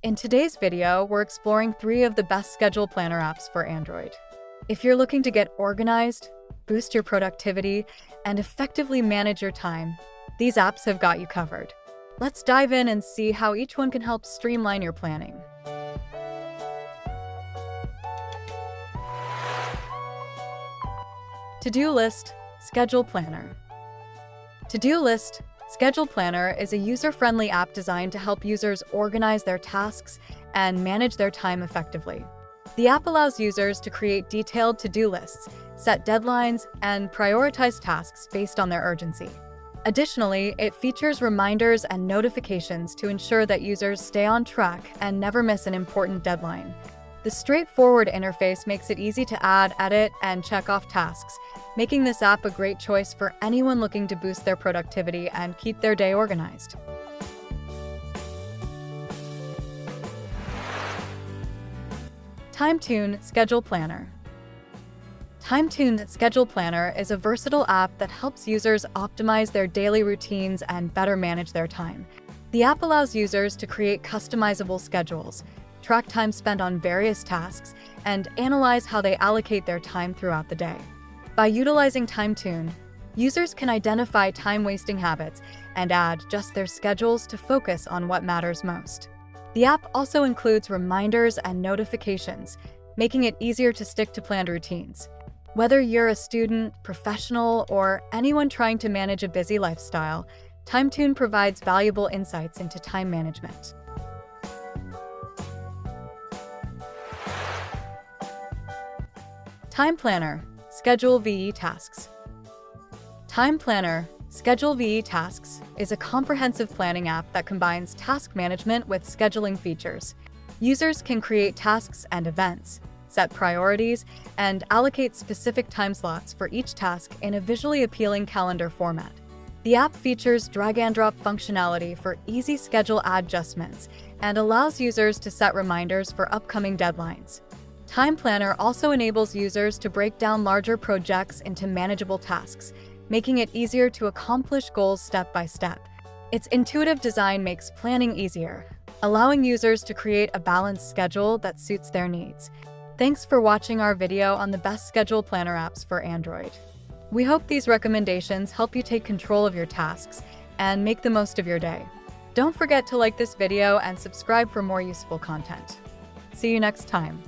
In today's video, we're exploring 3 of the best schedule planner apps for Android. If you're looking to get organized, boost your productivity, and effectively manage your time, these apps have got you covered. Let's dive in and see how each one can help streamline your planning. To-Do List Schedule Planner. To-Do List Schedule Planner is a user-friendly app designed to help users organize their tasks and manage their time effectively. The app allows users to create detailed to-do lists, set deadlines, and prioritize tasks based on their urgency. Additionally, it features reminders and notifications to ensure that users stay on track and never miss an important deadline. The straightforward interface makes it easy to add, edit, and check off tasks, making this app a great choice for anyone looking to boost their productivity and keep their day organized. TimeTune Schedule Planner. TimeTune Schedule Planner is a versatile app that helps users optimize their daily routines and better manage their time. The app allows users to create customizable schedules, track time spent on various tasks, and analyze how they allocate their time throughout the day. By utilizing TimeTune, users can identify time-wasting habits and adjust their schedules to focus on what matters most. The app also includes reminders and notifications, making it easier to stick to planned routines. Whether you're a student, professional, or anyone trying to manage a busy lifestyle, TimeTune provides valuable insights into time management. Time Planner Schedule VE Tasks. Time Planner Schedule VE Tasks is a comprehensive planning app that combines task management with scheduling features. Users can create tasks and events, set priorities, and allocate specific time slots for each task in a visually appealing calendar format. The app features drag-and-drop functionality for easy schedule adjustments and allows users to set reminders for upcoming deadlines. Time Planner also enables users to break down larger projects into manageable tasks, making it easier to accomplish goals step by step. Its intuitive design makes planning easier, allowing users to create a balanced schedule that suits their needs. Thanks for watching our video on the best schedule planner apps for Android. We hope these recommendations help you take control of your tasks and make the most of your day. Don't forget to like this video and subscribe for more useful content. See you next time.